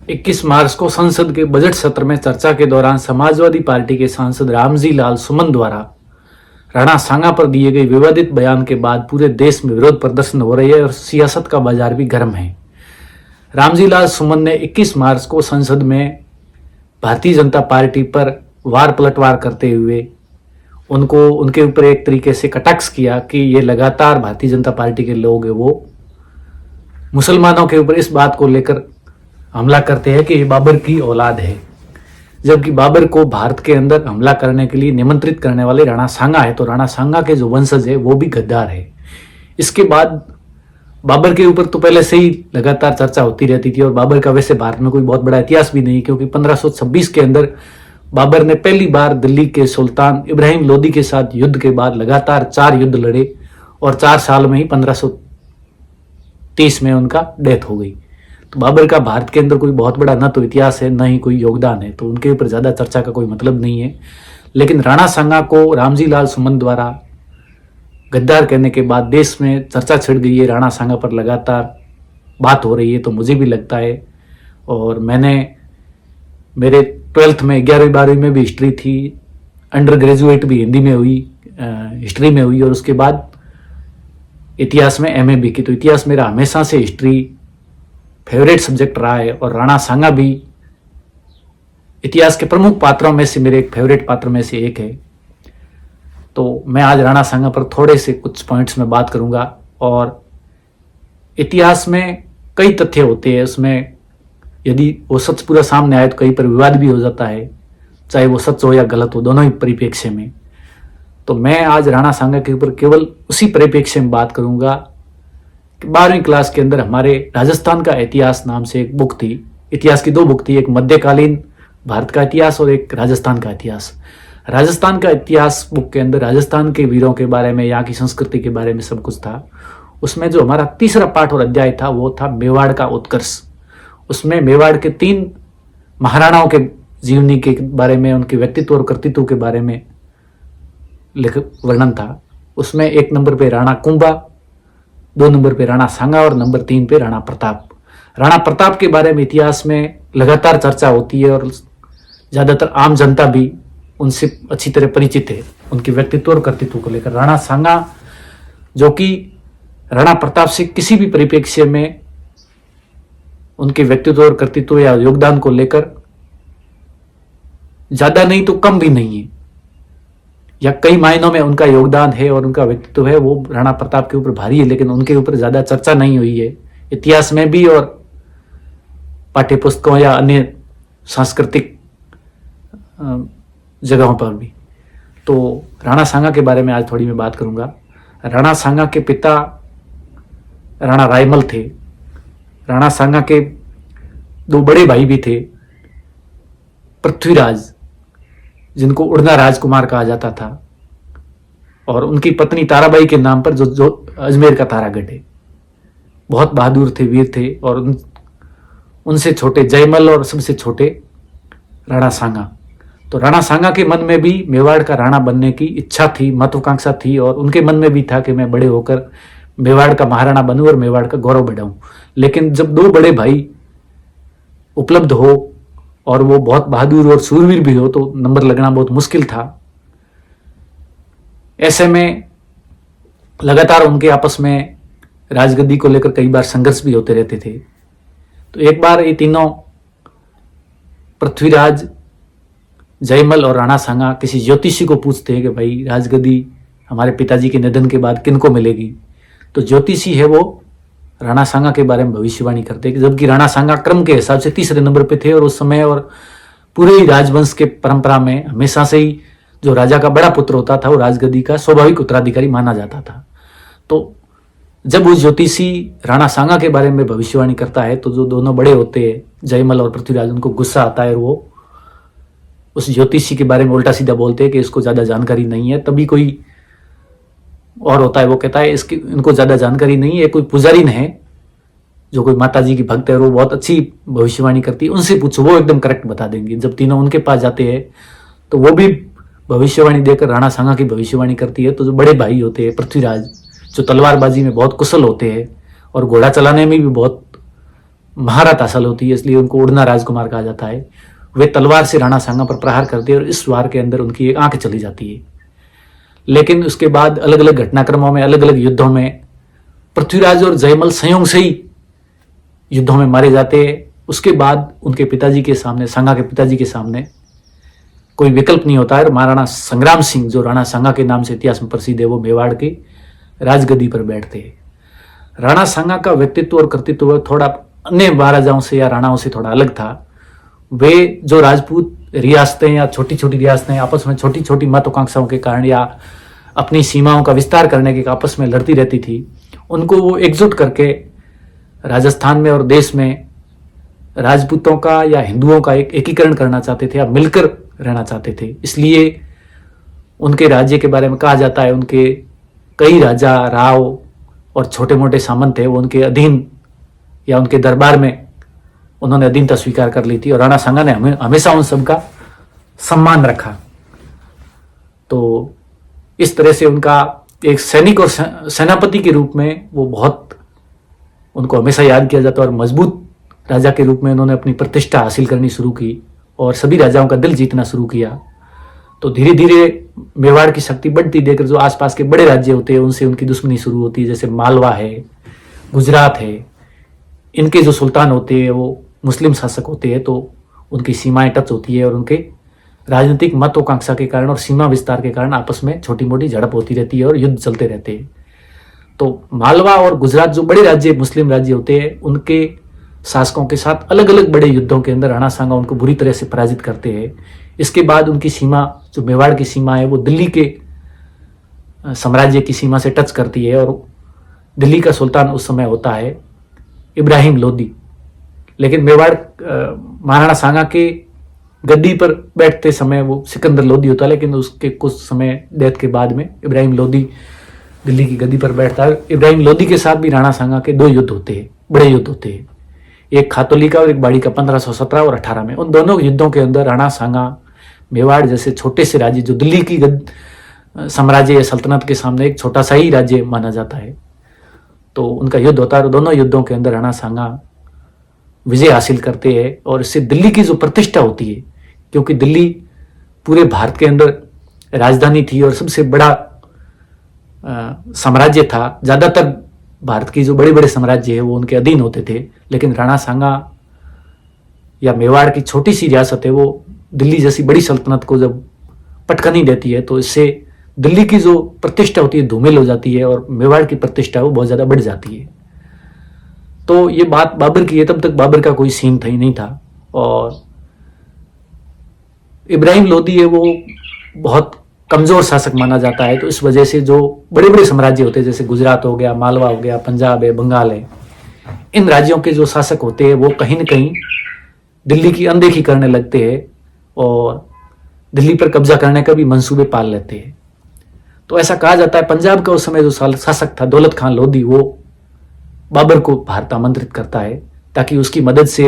21 मार्च को संसद के बजट सत्र में चर्चा के दौरान समाजवादी पार्टी के सांसद रामजी लाल सुमन द्वारा राणा सांगा पर दिए गए विवादित बयान के बाद पूरे देश में विरोध प्रदर्शन हो रहे हैं और सियासत का बाजार भी गर्म है। रामजी लाल सुमन ने 21 मार्च को संसद में भारतीय जनता पार्टी पर वार पलटवार करते हुए उनके ऊपर एक तरीके से कटाक्ष किया कि ये लगातार भारतीय जनता पार्टी के लोग हैं वो मुसलमानों के ऊपर इस बात को लेकर हमला करते हैं कि ये बाबर की औलाद है, जबकि बाबर को भारत के अंदर हमला करने के लिए निमंत्रित करने वाले राणा सांगा है, तो राणा सांगा के जो वंशज है वो भी गद्दार है। इसके बाद बाबर के ऊपर तो पहले से ही लगातार चर्चा होती रहती थी और बाबर का वैसे भारत में कोई बहुत बड़ा इतिहास भी नहीं, क्योंकि 1526 के अंदर बाबर ने पहली बार दिल्ली के सुल्तान इब्राहिम लोदी के साथ युद्ध के बाद लगातार 4 युद्ध लड़े और 4 साल में ही 1530 में उनका डेथ हो गई। तो बाबर का भारत के अंदर कोई बहुत बड़ा न तो इतिहास है न ही कोई योगदान है, तो उनके ऊपर ज़्यादा चर्चा का कोई मतलब नहीं है। लेकिन राणा सांगा को रामजी लाल सुमन द्वारा गद्दार कहने के बाद देश में चर्चा छिड़ गई है, राणा सांगा पर लगातार बात हो रही है। तो मुझे भी लगता है, और मेरे 12th में 11वीं 12वीं में भी हिस्ट्री थी, अंडर ग्रेजुएट भी हिंदी में हुई, हिस्ट्री में हुई, और उसके बाद इतिहास में MA भी की। तो इतिहास मेरा हमेशा से हिस्ट्री फेवरेट सब्जेक्ट रहा है और राणा सांगा भी इतिहास के प्रमुख पात्रों में से मेरे एक फेवरेट पात्र में से एक है। तो मैं आज राणा सांगा पर थोड़े से कुछ पॉइंट्स में बात करूंगा। और इतिहास में कई तथ्य होते हैं, उसमें यदि वो सच पूरा सामने आए तो कहीं पर विवाद भी हो जाता है, चाहे वो सच हो या गलत हो, दोनों ही परिप्रेक्ष्य में। तो मैं आज राणा सांगा के ऊपर केवल उसी परिप्रेक्ष्य में बात करूंगा कि 12वीं क्लास के अंदर हमारे राजस्थान का इतिहास नाम से एक बुक थी, इतिहास की 2 बुक थी, एक मध्यकालीन भारत का इतिहास और एक राजस्थान का इतिहास। राजस्थान का इतिहास बुक के अंदर राजस्थान के वीरों के बारे में, यहाँ की संस्कृति के बारे में सब कुछ था। उसमें जो हमारा तीसरा पाठ और अध्याय था वो था मेवाड़ का उत्कर्ष। उसमें मेवाड़ के 3 महाराणाओं के जीवनी के बारे में, उनके व्यक्तित्व और कर्तृत्व के बारे में वर्णन था। उसमें 1 नंबर पे राणा कुंभा, 2 नंबर पे राणा सांगा और नंबर 3 पे राणा प्रताप। राणा प्रताप के बारे में इतिहास में लगातार चर्चा होती है और ज़्यादातर आम जनता भी उनसे अच्छी तरह परिचित है, उनके व्यक्तित्व और कर्तृत्व को लेकर। राणा सांगा जो कि राणा प्रताप से किसी भी परिप्रेक्ष्य में उनके व्यक्तित्व और कर्तृत्व या योगदान को लेकर ज़्यादा नहीं तो कम भी नहीं है, या कई मायनों में उनका योगदान है और उनका व्यक्तित्व है वो राणा प्रताप के ऊपर भारी है, लेकिन उनके ऊपर ज़्यादा चर्चा नहीं हुई है इतिहास में भी और पाठ्यपुस्तकों या अन्य सांस्कृतिक जगहों पर भी। तो राणा सांगा के बारे में आज थोड़ी मैं बात करूंगा। राणा सांगा के पिता राणा रायमल थे। राणा सांगा के 2 बड़े भाई भी थे, पृथ्वीराज जिनको उड़ना राजकुमार कहा जाता था, और उनकी पत्नी ताराबाई के नाम पर जो अजमेर का तारागढ़ है। बहुत बहादुर थे, वीर थे, और उनसे छोटे जयमल और सबसे छोटे राणा सांगा। तो राणा सांगा के मन में भी मेवाड़ का राणा बनने की इच्छा थी, महत्वाकांक्षा थी, और उनके मन में भी था कि मैं बड़े होकर मेवाड़ का महाराणा बनूं और मेवाड़ का गौरव बढ़ाऊं। लेकिन जब 2 बड़े भाई उपलब्ध हो और वो बहुत बहादुर और सूरवीर भी हो तो नंबर लगना बहुत मुश्किल था। ऐसे में लगातार उनके आपस में राजगद्दी को लेकर कई बार संघर्ष भी होते रहते थे। तो एक बार ये तीनों पृथ्वीराज, जयमल और राणा सांगा किसी ज्योतिषी को पूछते हैं कि भाई राजगद्दी हमारे पिताजी के निधन के बाद किनको मिलेगी। तो ज्योतिषी है वो राणा सांगा के बारे में भविष्यवाणी करते हैं, जबकि राणा सांगा क्रम के हिसाब से 3रे नंबर पे थे और उस समय और पूरे ही राजवंश के परंपरा में हमेशा से ही जो राजा का बड़ा पुत्र होता था वो राजगद्दी का स्वाभाविक उत्तराधिकारी माना जाता था। तो जब वो ज्योतिषी राणा सांगा के बारे में भविष्यवाणी करता है तो जो दोनों बड़े होते हैं जयमल और पृथ्वीराज, उनको गुस्सा आता है और वो उस ज्योतिषी के बारे में उल्टा सीधा बोलते हैं कि इसको ज़्यादा जानकारी नहीं है। तभी कोई और होता है वो कहता है इनको ज़्यादा जानकारी नहीं है, कोई पुजारीन है जो कोई माता जी की भक्त है और वो बहुत अच्छी भविष्यवाणी करती है, उनसे पूछो, वो एकदम करेक्ट बता देंगे। जब तीनों उनके पास जाते हैं तो वो भी भविष्यवाणी देकर राणा सांगा की भविष्यवाणी करती है। तो जो बड़े भाई होते हैं पृथ्वीराज, जो तलवारबाजी में बहुत कुशल होते हैं और घोड़ा चलाने में भी बहुत महारत हासिल होती है, इसलिए उनको उड़ना राजकुमार कहा जाता है। वे तलवार से राणा सांगा पर प्रहार करते हैं और इस वार के अंदर उनकी एक आंख चली जाती है। लेकिन उसके बाद अलग अलग घटनाक्रमों में, अलग अलग युद्धों में पृथ्वीराज और जयमल संयोग से ही युद्धों में मारे जाते हैं। उसके बाद उनके पिताजी के सामने, सांगा के पिताजी के सामने कोई विकल्प नहीं होता है और महाराणा संग्राम सिंह, जो राणा सांगा के नाम से इतिहास में प्रसिद्ध है, वो मेवाड़ की राजगद्दी पर बैठते हैं। राणा सांगा का व्यक्तित्व और कर्तृत्व थोड़ा अन्य महाराजाओं से या राणाओं से थोड़ा अलग था। वे जो राजपूत रियासतें या छोटी छोटी रियासतें आपस में छोटी छोटी महत्वाकांक्षाओं के कारण या अपनी सीमाओं का विस्तार करने के आपस में लड़ती रहती थी, उनको वो एकजुट करके राजस्थान में और देश में राजपूतों का या हिंदुओं का एक एकीकरण करना चाहते थे या मिलकर रहना चाहते थे। इसलिए उनके राज्य के बारे में कहा जाता है, उनके कई राजा, राव और छोटे मोटे सामंत थे, वो उनके अधीन या उनके दरबार में उन्होंने अधीनता स्वीकार कर ली थी और राणा सांगा ने हमेशा उन सबका सम्मान रखा। तो इस तरह से उनका एक सैनिक और सेनापति के रूप में वो बहुत, उनको हमेशा याद किया जाता है और मजबूत राजा के रूप में उन्होंने अपनी प्रतिष्ठा हासिल करनी शुरू की और सभी राजाओं का दिल जीतना शुरू किया। तो धीरे धीरे मेवाड़ की शक्ति बढ़ती देखकर जो आसपास के बड़े राज्य होते हैं उनसे उनकी दुश्मनी शुरू होती है, जैसे मालवा है, गुजरात है। इनके जो सुल्तान होते हैं वो मुस्लिम शासक होते हैं, तो उनकी सीमाएं टच होती है और उनके राजनीतिक महत्वाकांक्षा के कारण और सीमा विस्तार के कारण आपस में छोटी मोटी झड़प होती रहती है और युद्ध चलते रहते हैं। तो मालवा और गुजरात जो बड़े राज्य, मुस्लिम राज्य होते हैं, उनके शासकों के साथ अलग अलग बड़े युद्धों के अंदर राणा सांगा उनको बुरी तरह से पराजित करते हैं। इसके बाद उनकी सीमा, जो मेवाड़ की सीमा है, वो दिल्ली के साम्राज्य की सीमा से टच करती है और दिल्ली का सुल्तान उस समय होता है इब्राहिम लोदी। लेकिन मेवाड़ महाराणा सांगा के गद्दी पर बैठते समय वो सिकंदर लोदी होता है, लेकिन उसके कुछ समय डेथ के बाद में इब्राहिम लोदी दिल्ली की गद्दी पर बैठता है। इब्राहिम लोदी के साथ भी राणा सांगा के दो युद्ध होते हैं, बड़े युद्ध होते हैं, एक खातोली का और एक बाड़ी का 1517 और 18 में। उन दोनों युद्धों के अंदर राणा सांगा मेवाड़ जैसे छोटे से राज्य, जो दिल्ली की साम्राज्य या सल्तनत के सामने एक छोटा सा ही राज्य माना जाता है, तो उनका युद्ध होता है और दोनों युद्धों के अंदर राणा सांगा विजय हासिल करते हैं। और इससे दिल्ली की जो प्रतिष्ठा होती है, क्योंकि दिल्ली पूरे भारत के अंदर राजधानी थी और सबसे बड़ा साम्राज्य था, ज़्यादातर भारत की जो बड़े बड़े साम्राज्य है वो उनके अधीन होते थे, लेकिन राणा सांगा या मेवाड़ की छोटी सी रियासत है, वो दिल्ली जैसी बड़ी सल्तनत को जब पटखनी देती है तो इससे दिल्ली की जो प्रतिष्ठा होती है धूमिल हो जाती है और मेवाड़ की प्रतिष्ठा वो बहुत ज़्यादा बढ़ जाती है। तो ये बात बाबर की है, तब तक बाबर का कोई सीन था ही नहीं था। और इब्राहिम लोदी है वो बहुत कमज़ोर शासक माना जाता है, तो इस वजह से जो बड़े बड़े साम्राज्य होते हैं, जैसे गुजरात हो गया, मालवा हो गया, पंजाब है, बंगाल है, इन राज्यों के जो शासक होते हैं वो कहीं न कहीं दिल्ली की अनदेखी करने लगते हैं और दिल्ली पर कब्जा करने का भी मंसूबे पाल लेते हैं। तो ऐसा कहा जाता है पंजाब का उस समय जो शासक था दौलत खान लोधी, वो बाबर को भारत आमंत्रित करता है ताकि उसकी मदद से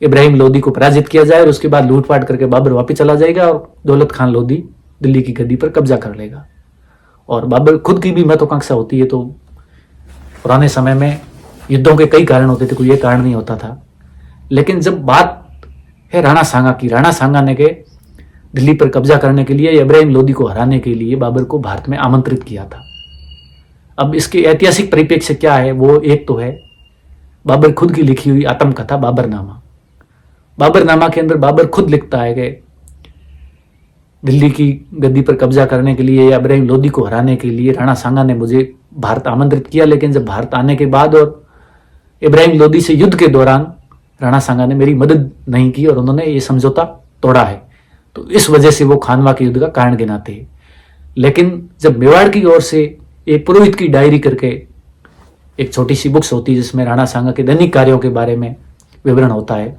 इब्राहिम लोदी को पराजित किया जाए और उसके बाद लूटपाट करके बाबर वापस चला जाएगा और दौलत खान लोधी दिल्ली की गद्दी पर कब्जा कर लेगा। और बाबर खुद की भी महत्वाकांक्षा होती है, तो पुराने समय में युद्धों के कई कारण होते थे, कोई ये कारण नहीं होता था। लेकिन जब बात है राणा सांगा की, राणा सांगा ने के दिल्ली पर कब्जा करने के लिए, इब्राहिम लोदी को हराने के लिए बाबर को भारत में आमंत्रित किया था। अब इसके ऐतिहासिक परिप्रेक्ष्य क्या है, वो एक तो है बाबर खुद की लिखी हुई आत्मकथा बाबरनामा। बाबरनामा के अंदर बाबर खुद लिखता है कि दिल्ली की गद्दी पर कब्जा करने के लिए या इब्राहिम लोदी को हराने के लिए राणा सांगा ने मुझे भारत आमंत्रित किया, लेकिन जब भारत आने के बाद और इब्राहिम लोदी से युद्ध के दौरान राणा सांगा ने मेरी मदद नहीं की और उन्होंने ये समझौता तोड़ा है, तो इस वजह से वो खानवा के युद्ध का कारण गिनाते हैं। लेकिन जब मेवाड़ की ओर से एक पुरोहित की डायरी करके एक छोटी सी बुक्स होती है जिसमें राणा सांगा के दैनिक कार्यों के बारे में विवरण होता है,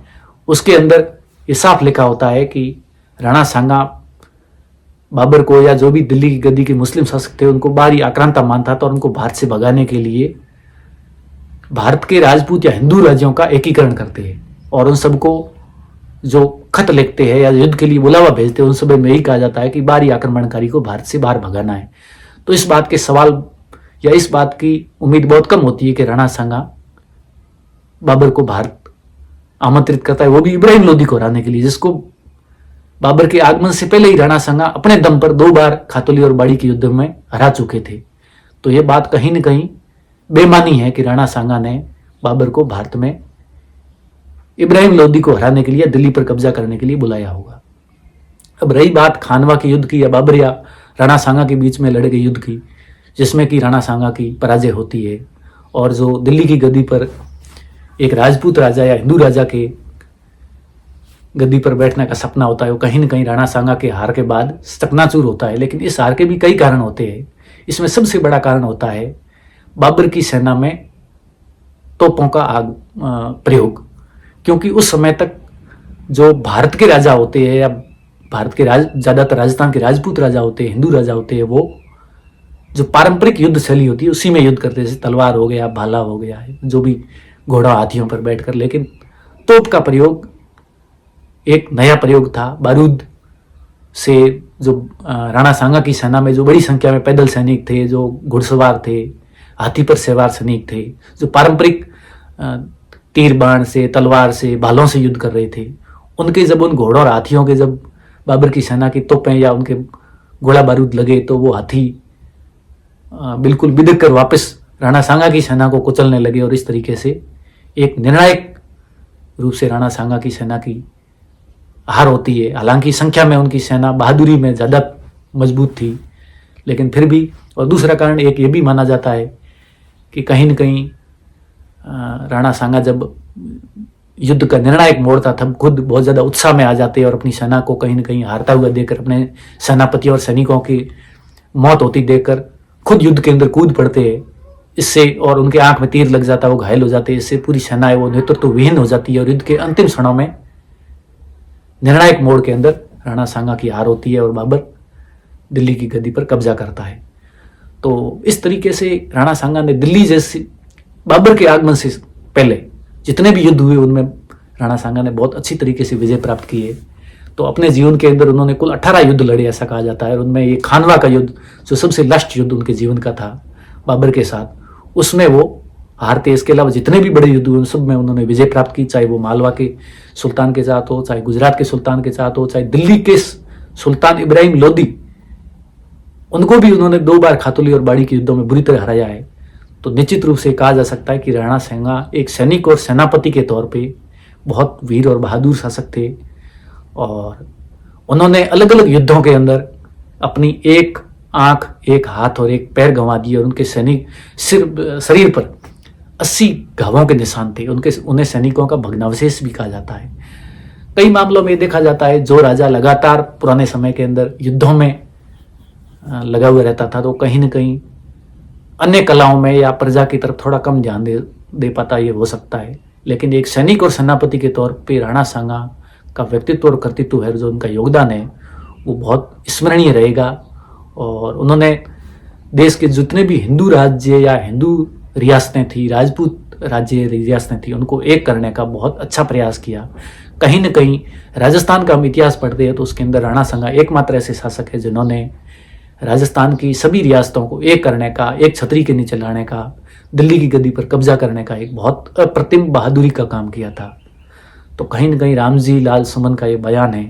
उसके अंदर ये साफ लिखा होता है कि राणा सांगा बाबर को या जो भी दिल्ली की गद्दी के मुस्लिम शासक थे उनको बाहरी आक्रांता मानता था और उनको भारत से भगाने के लिए भारत के राजपूत या हिंदू राज्यों का एकीकरण करते हैं और उन सबको जो खत लिखते हैं या युद्ध के लिए बुलावा भेजते हैं उन सब में यही कहा जाता है कि बाहरी आक्रमणकारी को भारत से बाहर भगाना है। तो इस बात के सवाल या इस बात की उम्मीद बहुत कम होती है कि राणा सांगा बाबर को भारत आमंत्रित करता है, वो भी इब्राहिम लोदी को हराने के लिए, जिसको बाबर के आगमन से पहले ही राणा सांगा अपने दम पर 2 बार खातौली और बाड़ी के युद्ध में हरा चुके थे। तो ये बात कहीं न कहीं बेमानी है कि राणा सांगा ने बाबर को भारत में इब्राहिम लोदी को हराने के लिए, दिल्ली पर कब्जा करने के लिए बुलाया होगा। अब रही बात खानवा के युद्ध की या बाबर या राणा सांगा के बीच में लड़े गए युद्ध की, जिसमें कि राणा सांगा की पराजय होती है और जो दिल्ली की गद्दी पर एक राजपूत राजा या हिंदू राजा के गद्दी पर बैठने का सपना होता है, वो कहीं न कहीं राणा सांगा के हार के बाद चकनाचूर होता है। लेकिन इस हार के भी कई कारण होते हैं। इसमें सबसे बड़ा कारण होता है बाबर की सेना में तोपों का प्रयोग, क्योंकि उस समय तक जो भारत के राजा होते हैं या भारत के ज़्यादातर राजस्थान के राजपूत राजा होते हैं, हिंदू राजा होते हैं, वो जो पारंपरिक युद्ध शैली होती है उसी में युद्ध करते हैं, जैसे तलवार हो गया, भाला हो गया, जो भी घोड़ा हाथियों पर बैठकर। लेकिन तोप का प्रयोग एक नया प्रयोग था। बारूद से जो राणा सांगा की सेना में जो बड़ी संख्या में पैदल सैनिक थे, जो घुड़सवार थे, हाथी पर सवार सैनिक थे, जो पारंपरिक तीर बाण से, तलवार से, भालों से युद्ध कर रहे थे, उनके जब उन घोड़ों और हाथियों के जब बाबर की सेना की तोपें या उनके गोला बारूद लगे तो वो हाथी बिल्कुल बिदक कर वापस राणा सांगा की सेना को कुचलने लगे और इस तरीके से एक निर्णायक रूप से राणा सांगा की सेना की हार होती है। हालांकि संख्या में उनकी सेना बहादुरी में ज़्यादा मजबूत थी, लेकिन फिर भी। और दूसरा कारण एक ये भी माना जाता है कि कहीं न कहीं राणा सांगा जब युद्ध का निर्णायक मोड़ था तब खुद बहुत ज़्यादा उत्साह में आ जाते और अपनी सेना को कहीं न कहीं हारता हुआ देखकर, अपने सेनापति और सैनिकों की मौत होती देखकर खुद युद्ध के अंदर कूद पड़ते हैं इससे, और उनके आंख में तीर लग जाता है, वो घायल हो जाते हैं। इससे पूरी सेना है वो नेतृत्व विहीन हो जाती है और युद्ध के अंतिम क्षणों में निर्णायक मोड़ के अंदर राणा सांगा की हार होती है और बाबर दिल्ली की गद्दी पर कब्जा करता है। तो इस तरीके से राणा सांगा ने दिल्ली जैसी, बाबर के आगमन से पहले जितने भी युद्ध हुए उनमें राणा सांगा ने बहुत अच्छी तरीके से विजय प्राप्त की है। तो अपने जीवन के अंदर उन्होंने कुल 18 युद्ध लड़े ऐसा कहा जाता है। उनमें ये खानवा का युद्ध जो सबसे लास्ट युद्ध उनके जीवन का था बाबर के साथ, उसमें वो हारते। इसके अलावा जितने भी बड़े युद्ध हुए उन सब में उन्होंने विजय प्राप्त की, चाहे वो मालवा के सुल्तान के साथ हो, चाहे गुजरात के सुल्तान के साथ हो, चाहे दिल्ली के सुल्तान इब्राहिम लोदी, उनको भी उन्होंने 2 बार खातौली और बाड़ी के युद्धों में बुरी तरह हराया है। तो निश्चित रूप से कहा जा सकता है कि राणा सांगा एक सैनिक और सेनापति के तौर पे बहुत वीर और बहादुर शासक थे और उन्होंने अलग अलग युद्धों के अंदर अपनी एक आंख, एक हाथ और एक पैर गंवा दिए और उनके सैनिक शरीर पर 80 घावों के निशान थे। उन्हें सैनिकों का भग्नावशेष भी कहा जाता है। कई मामलों में देखा जाता है जो राजा लगातार पुराने समय के अंदर युद्धों में लगा हुआ रहता था तो कहीं न कहीं अन्य कलाओं में या प्रजा की तरफ थोड़ा कम ध्यान दे पाता, ये हो सकता है। लेकिन एक सैनिक और सेनापति के तौर पे राणा सांगा का व्यक्तित्व और कर्तृत्व है, जो उनका योगदान है वो बहुत स्मरणीय रहेगा। और उन्होंने देश के जितने भी हिंदू राज्य या हिंदू रियासतें थी, राजपूत राज्य रियासतें थी, उनको एक करने का बहुत अच्छा प्रयास किया। कहीं न कहीं राजस्थान का हम इतिहास पढ़ते हैं तो उसके अंदर राणा सांगा एकमात्र ऐसे शासक है जिन्होंने राजस्थान की सभी रियासतों को एक करने का, एक छतरी के नीचे लाने का, दिल्ली की गद्दी पर कब्जा करने का एक बहुत अप्रतिम बहादुरी का काम किया था। तो कहीं न कहीं रामजी लाल सुमन का ये बयान है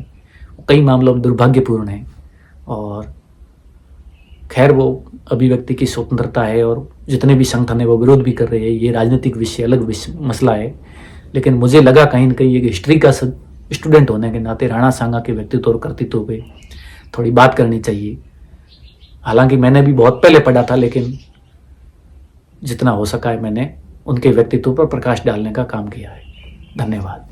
कई मामलों में दुर्भाग्यपूर्ण है। और खैर वो अभिव्यक्ति की स्वतंत्रता है और जितने भी संगठन है वो विरोध भी कर रहे हैं, ये राजनीतिक विषय अलग मसला है। लेकिन मुझे लगा कहीं न कहीं एक हिस्ट्री का स्टूडेंट होने के नाते राणा सांगा के व्यक्तित्व और कर्तृत्व पे थोड़ी बात करनी चाहिए। हालांकि मैंने भी बहुत पहले पढ़ा था, लेकिन जितना हो सका है मैंने उनके व्यक्तित्व पर प्रकाश डालने का काम किया है। धन्यवाद।